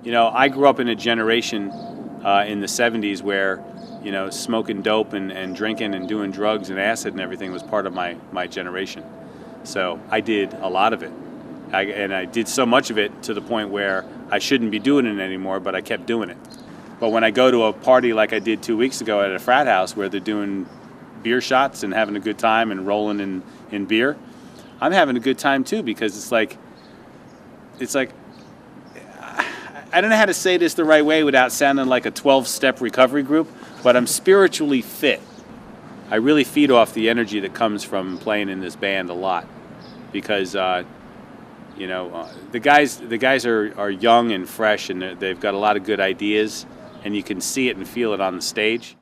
You know, I grew up in a generation in the 70s where, you know, smoking dope and drinking and doing drugs and acid and everything was part of my generation. So I did a lot of it. And I did so much of it to the point where I shouldn't be doing it anymore, but I kept doing it. But when I go to a party like I did 2 weeks ago at a frat house where they're doing beer shots and having a good time and rolling in beer, I'm having a good time too, because it's like, I don't know how to say this the right way without sounding like a 12-step recovery group, but I'm spiritually fit. I really feed off the energy that comes from playing in this band a lot, because you know, the guys are young and fresh, and they've got a lot of good ideas, and you can see it and feel it on the stage.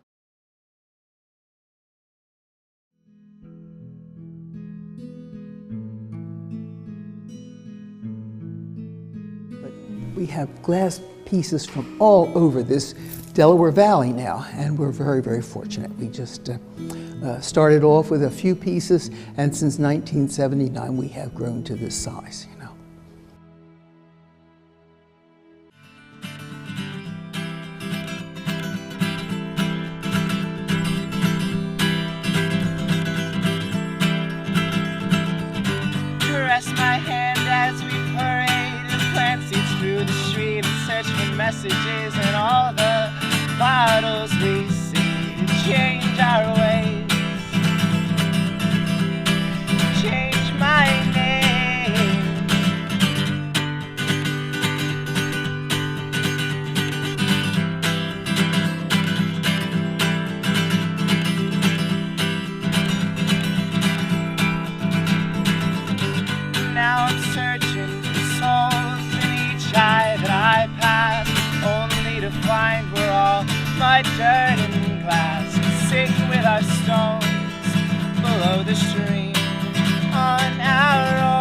We have glass pieces from all over this Delaware Valley now, and we're very, very fortunate. We just started off with a few pieces, and since 1979 we have grown to this size, you know. Caress my hand as we parade and plant seeds through the street and search for messages in all the bottles we see to change our ways, change my name. Now I'm searching for souls in each eye that I pass, only to find we're all mud, dirt, and glass, sing with our stones below the stream on our own.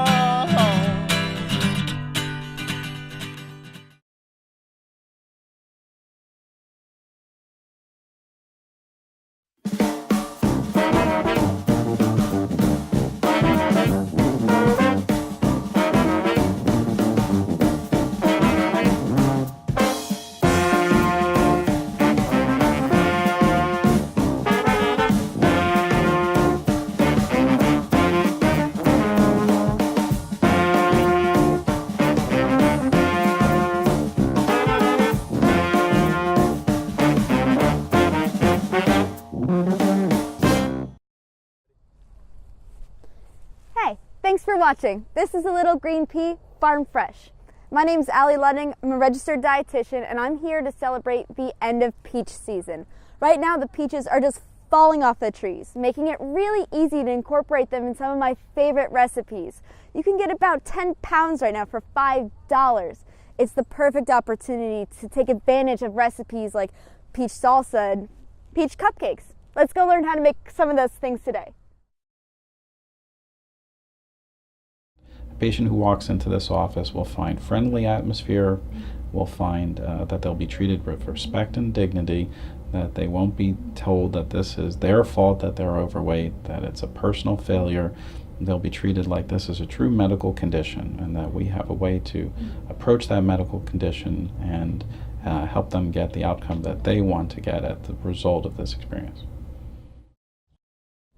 Hey, thanks for watching. This is A Little Green Pea Farm Fresh. My name's Allie Ludding. I'm a registered dietitian, and I'm here to celebrate the end of peach season. Right now, the peaches are just falling off the trees, making it really easy to incorporate them in some of my favorite recipes. You can get about 10 pounds right now for $5. It's the perfect opportunity to take advantage of recipes like peach salsa and peach cupcakes. Let's go learn how to make some of those things today. A patient who walks into this office will find friendly atmosphere, will find that they'll be treated with respect and dignity, that they won't be told that this is their fault that they're overweight, that it's a personal failure. They'll be treated like this is a true medical condition, and that we have a way to approach that medical condition and help them get the outcome that they want to get at the result of this experience.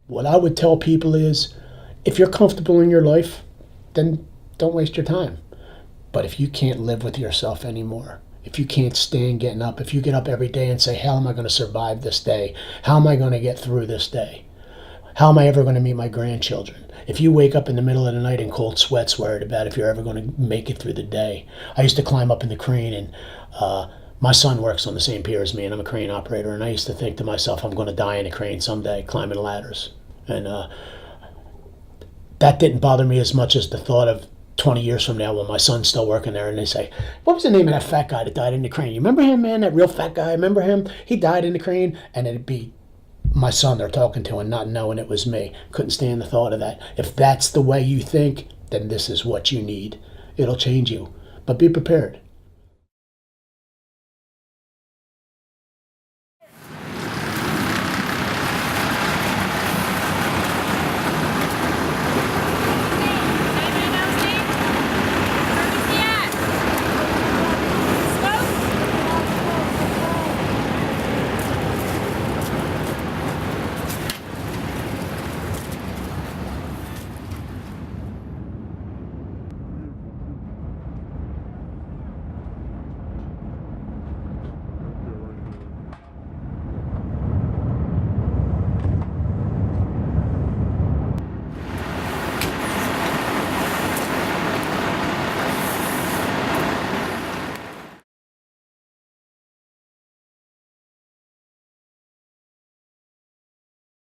What I would tell people is, if you're comfortable in your life, then don't waste your time. But if you can't live with yourself anymore, if you can't stand getting up, if you get up every day and say, how am I going to survive this day? How am I going to get through this day? How am I ever going to meet my grandchildren? If you wake up in the middle of the night in cold sweats worried about if you're ever going to make it through the day. I used to climb up in the crane, and my son works on the same pier as me, and I'm a crane operator, and I used to think to myself, I'm going to die in a crane someday climbing ladders. And that didn't bother me as much as the thought of 20 years from now when my son's still working there and they say, what was the name of that fat guy that died in the crane? You remember him, man? That real fat guy? Remember him? He died in the crane. And it'd be my son they're talking to and not knowing it was me. Couldn't stand the thought of that. If that's the way you think, then this is what you need. It'll change you. But be prepared.